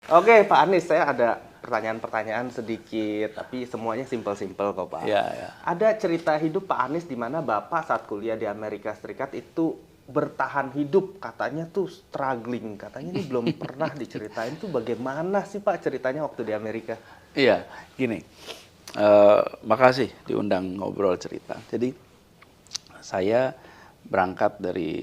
Oke, Pak Anies, saya ada pertanyaan-pertanyaan sedikit, tapi semuanya simpel-simpel kok, Pak. Ya, ya. Ada cerita hidup Pak Anies di mana Bapak saat kuliah di Amerika Serikat itu bertahan hidup, katanya tuh struggling, katanya ini belum pernah diceritain tuh bagaimana sih Pak ceritanya waktu di Amerika? Iya, gini. Makasih diundang ngobrol cerita. Jadi saya berangkat dari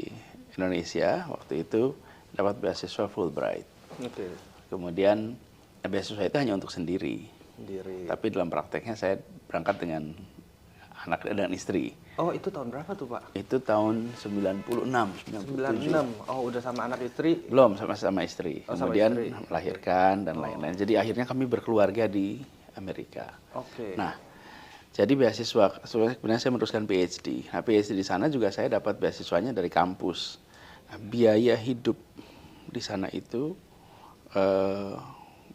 Indonesia waktu itu dapat beasiswa Fulbright. Oke, Kemudian beasiswa itu hanya untuk sendiri. sendiri. Tapi dalam prakteknya saya berangkat dengan anak dan istri. Oh, itu tahun berapa tuh, Pak? Itu tahun 96, 97. 96. Oh, udah sama anak istri? Belum sama istri. Oh, sama Kemudian istri. melahirkan dan lain-lain. Jadi akhirnya kami berkeluarga di Amerika. Oke. Nah, jadi beasiswa, sebenarnya saya meneruskan PhD. Nah, PhD di sana juga saya dapat beasiswanya dari kampus. Nah, biaya hidup di sana itu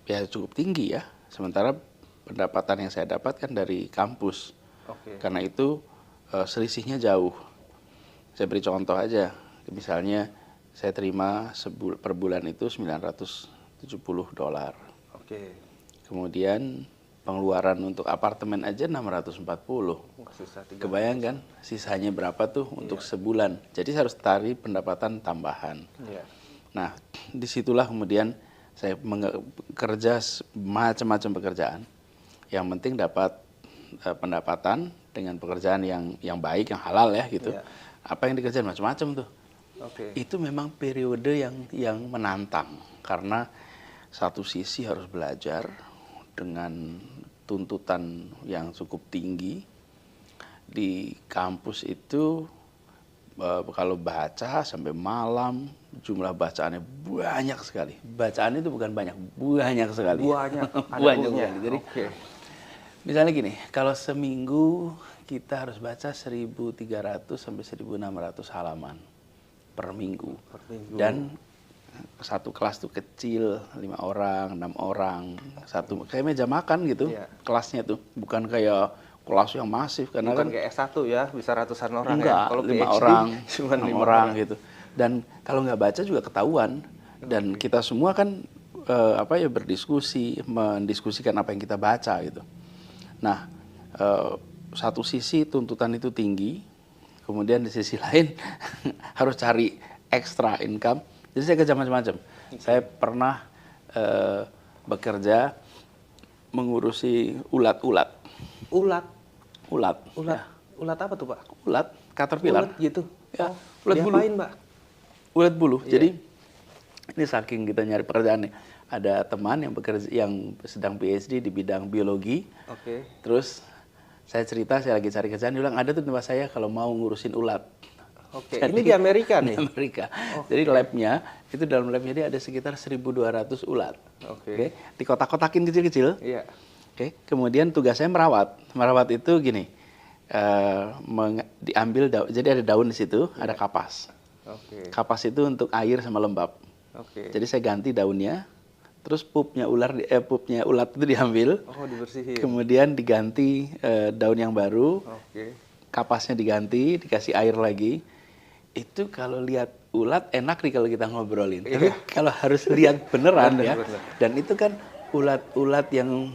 ya cukup tinggi ya. Sementara pendapatan yang saya dapatkan dari kampus. Oke. Karena itu selisihnya jauh. Saya beri contoh aja. Misalnya saya terima per bulan itu $970. Oke. Kemudian pengeluaran untuk apartemen aja 640. Susah tiga. Kebayang kan sisanya berapa tuh untuk sebulan. Jadi saya harus tarik pendapatan tambahan. Iya. Nah, disitulah kemudian saya kerja macam-macam pekerjaan. Yang penting dapat pendapatan dengan pekerjaan yang baik, yang halal ya gitu. Iya. Apa yang dikerjain macam-macam tuh. Oke. Itu memang periode yang menantang karena satu sisi harus belajar dengan tuntutan yang cukup tinggi. Di kampus itu kalau baca sampai malam, jumlah bacaannya banyak sekali. Bacaan itu bukan banyak sekali. Banyak. Ada Banyak bukunya. sekali. Jadi Oke. misalnya gini, kalau seminggu kita harus baca 1.300 sampai 1.600 halaman per minggu. Per minggu. Dan satu kelas tuh kecil, 5 orang, 6 orang, satu kayak meja makan gitu. Iya. Kelasnya tuh bukan kayak kelas yang masif karena Bukan kan kayak S1 ya, bisa ratusan orang enggak, ya. Kalau 5 PhD, orang, cuma 6 5 orang gitu. Dan kalau nggak baca juga ketahuan. Dan kita semua kan berdiskusi, mendiskusikan apa yang kita baca gitu. Nah, satu sisi tuntutan itu tinggi, kemudian di sisi lain harus cari extra income. Jadi saya kerja macam-macam. Saya pernah bekerja mengurusi ulat-ulat. Ulat. Ulat. Ulat. Ya. Ulat apa tuh, Pak? Ulat, caterpillar. Ulat gitu. Ya, Oh, ulat bulu. diapain, Pak? Ulat bulu. Iya. Jadi ini saking kita nyari pekerjaan nih. Ada teman yang bekerja yang sedang PhD di bidang biologi. Oke. Terus saya cerita saya lagi cari kerjaan, dia bilang ada tuh tempat saya kalau mau ngurusin ulat. Oke. Jadi, Ini di Amerika di nih. Amerika. Jadi labnya itu dalam labnya dia ada sekitar 1.200 ulat. Oke. Dikotak-kotakin kecil-kecil. Iya. Oke. Kemudian tugas saya merawat. Merawat itu gini. Diambil jadi ada daun di situ, ada kapas. Oke. Kapas itu untuk air sama lembab. Oke. Jadi saya ganti daunnya, terus pupnya ulat itu diambil, Oh, dibersihin. kemudian diganti daun yang baru, Oke. kapasnya diganti, dikasih air lagi. Itu kalau lihat ulat enak nih kalau kita ngobrolin. Tapi kalau harus lihat beneran ya. Bener. Dan itu kan ulat-ulat yang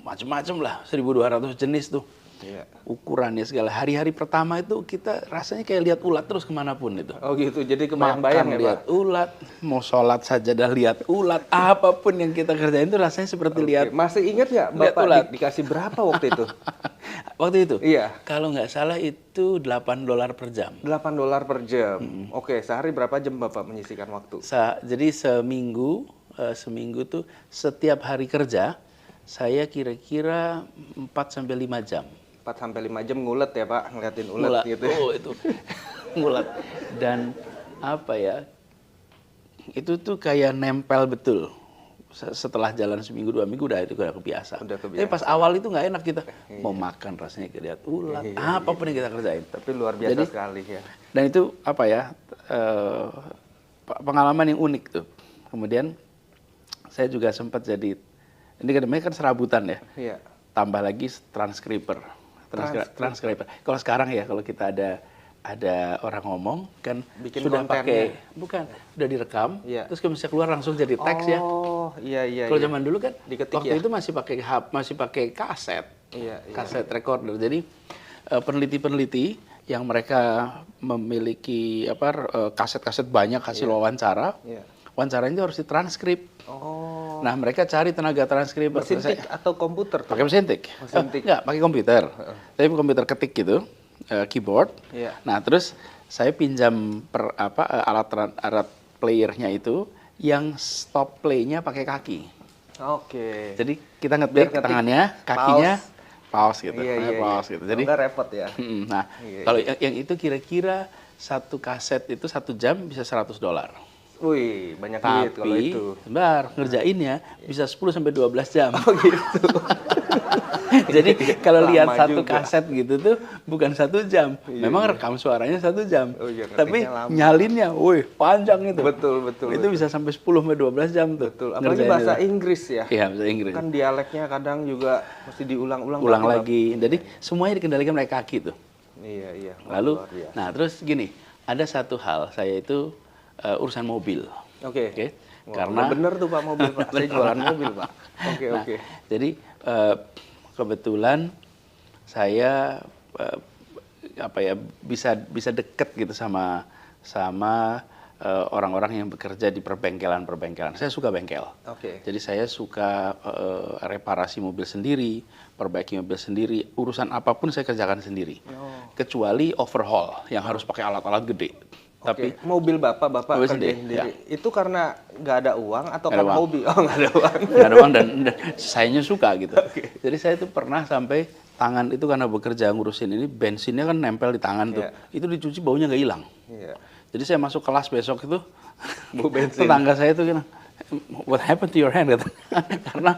macam-macam lah, 1.200 jenis tuh. Iya. Ukurannya segala. Hari-hari pertama itu kita rasanya kayak lihat ulat terus kemanapun itu. Oh gitu, jadi kebayang-bayang ya, Pak? Lihat ulat, mau sholat saja dah lihat ulat, apapun yang kita kerjain itu rasanya seperti lihat. Masih ingat nggak lihat Bapak ulat. dikasih berapa waktu itu? Waktu itu? Iya. Kalau nggak salah itu $8 per jam. $8 per jam. Oke, sehari berapa jam Bapak menyisihkan waktu? Jadi seminggu tuh setiap hari kerja saya kira-kira 4-5 jam. 4-5 jam ngulet ya, Pak, ngeliatin ulat gitu. Oh, itu ngulat. Dan apa ya? Itu tuh kayak nempel betul. Setelah jalan seminggu 2 minggu udah kebiasa. Udah kebiasa. Tapi pas awal itu nggak enak kita mau makan rasanya kayak lihat ulat, apapun yang kita kerjain. Tapi luar biasa sekali ya. Dan itu apa ya? Pengalaman yang unik tuh. Kemudian saya juga sempat jadi ini kan serabutan ya. Iya. Tambah lagi transcriber. Transcriber. Kalau sekarang ya, kalau kita ada ada orang ngomong kan Bikin sudah kontennya. pakai bukan udah direkam Iya. terus kalau bisa keluar langsung jadi teks ya. Oh, iya iya. Kalau iya. zaman dulu kan Diketik waktu ya? itu masih pakai kaset. Iya, iya. Kaset recorder. Jadi peneliti-peneliti yang mereka memiliki kaset-kaset banyak hasil wawancara. Iya. Wawancaranya harus ditranskrip. Oh, Nah, mereka cari tenaga transkrip mesin tik atau komputer tuh? pakai mesin tik. Mesin tik. Enggak, pakai komputer. Tapi komputer ketik gitu, keyboard. Iya. Nah, terus saya pinjam alat playernya itu yang stop play-nya pakai kaki. Oke. Jadi kita Biar ngetik ngetik tangannya, kakinya pause gitu. Iya, iya, Pause iya. gitu. Jadi nggak repot ya. nah, Iya, kalau yang itu kira-kira satu kaset itu 1 jam bisa $100. Wih, banyak duit kalau Tapi, itu. sebentar, ngerjainnya bisa 10 sampai 12 jam. Oh gitu. Jadi kalau Lama lihat satu juga. kaset gitu tuh bukan 1 jam. Iya, Memang iya. rekam suaranya 1 jam. Oh iya, Tapi ngetiknya lama. nyalinnya, wih, panjang itu. Betul, betul. Itu bisa sampai 10 sampai 12 jam tuh. Betul. Apalagi ngerjain bahasa itu. Inggris ya. Iya, bahasa Inggris. Kan dialeknya kadang juga mesti diulang-ulang. Ulang tapi lagi. Jadi semuanya dikendalikan oleh kaki tuh. Iya, iya. Lalu, Luar biasa. nah terus gini, ada satu hal, saya itu urusan mobil. Oke. Oke. Wah, Karena udah bener tuh Pak mobil Pak. Saya jualan mobil Pak. Oke, Nah, oke. jadi kebetulan saya bisa deket gitu sama orang-orang yang bekerja di perbengkelan. Saya suka bengkel. Oke. Jadi saya suka reparasi mobil sendiri, perbaiki mobil sendiri, urusan apapun saya kerjakan sendiri. Oh. Kecuali overhaul yang harus pakai alat-alat gede. Tapi Oke. Mobil Bapak Mobil kerjain sendiri, sendiri. Itu karena nggak ada uang atau Nggak ada karena uang. hobi? Oh, nggak ada uang. nggak ada uang dan sayanya suka gitu. Jadi saya itu pernah sampai tangan itu karena bekerja ngurusin ini bensinnya kan nempel di tangan tuh. Iya. Itu dicuci baunya nggak hilang. Iya. Jadi saya masuk kelas besok itu Bau bensin. tetangga saya itu gini, what happened to your hand? Kata. Karena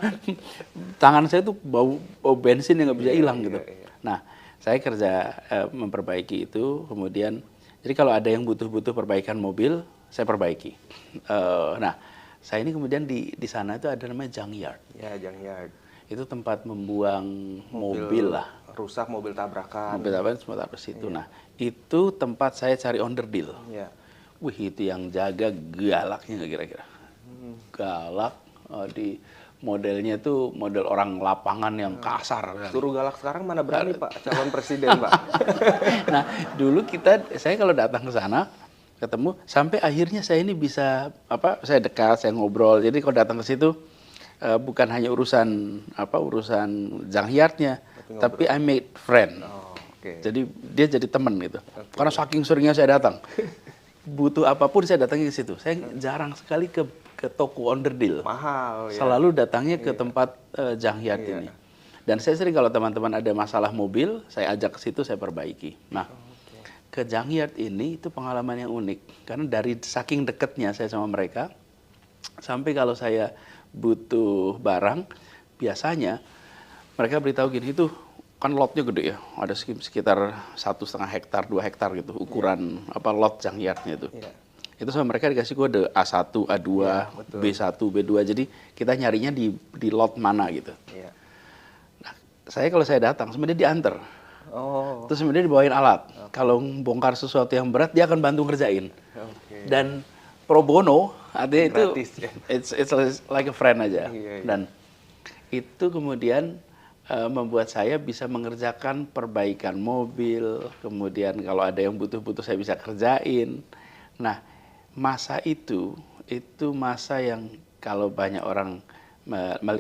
tangan saya tuh bau bensin yang nggak bisa hilang gitu. iya. Nah, saya kerja memperbaiki itu, kemudian jadi kalau ada yang butuh perbaikan mobil, saya perbaiki. Nah, saya ini kemudian di sana itu ada namanya junkyard. Ya, junkyard. Itu tempat membuang mobil lah. Rusak, mobil tabrakan. Mobil apa semua taruh situ. Nah, itu tempat saya cari onderdil. Iya. Wih, itu yang jaga galaknya nggak kira-kira? Galak di modelnya tuh model orang lapangan yang kasar. Suruh galak sekarang mana berani Pak, calon presiden Pak. Nah, dulu saya kalau datang ke sana ketemu sampai akhirnya saya ini bisa saya dekat, saya ngobrol. Jadi kalau datang ke situ bukan hanya urusan junkyardnya, tapi I made friend. Oh, oke. Jadi dia jadi teman gitu. Karena saking seringnya saya datang. Butuh apapun saya datangnya ke situ. Saya jarang sekali ke toko onderdil. Mahal ya. Selalu datangnya ke tempat junkyard ini. Dan saya sering kalau teman-teman ada masalah mobil, saya ajak ke situ, saya perbaiki. Nah, ke junkyard ini itu pengalaman yang unik. Karena dari saking dekatnya saya sama mereka, sampai kalau saya butuh barang, biasanya mereka beritahu gini, itu kan lotnya gede ya, ada sekitar 1,5 hektar, 2 hektar gitu, ukuran lot junkyardnya itu. Iya. Itu sama mereka dikasih kode A1, A2, betul. B1, B2. Jadi kita nyarinya di lot mana gitu. Iya. Nah, kalau saya datang, sebenarnya diantar. Oh. Terus sebenarnya dibawain alat. Kalau bongkar sesuatu yang berat, dia akan bantu ngerjain. Oke. Dan pro bono, artinya itu Gratis, ya. it's like a friend aja. Iya, iya. Dan itu kemudian membuat saya bisa mengerjakan perbaikan mobil. Kemudian kalau ada yang butuh-butuh saya bisa kerjain. Nah, masa itu masa yang kalau banyak orang,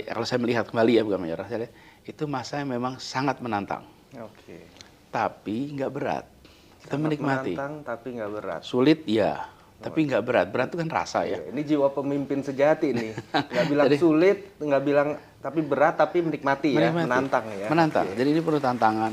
kalau saya melihat kembali ya, bukan banyak orang, saya lihat, itu masa yang memang sangat menantang. Oke. Tapi nggak berat. Kita Sangat menikmati. menantang tapi nggak berat. Sulit ya, tapi nggak berat. Berat itu kan rasa ya. Iya, ini jiwa pemimpin sejati nih. Nggak bilang sulit, nggak bilang tapi berat, tapi menikmati ya, Menikmati. menantang ya. Menantang. Oke. Jadi ini perlu tantangan.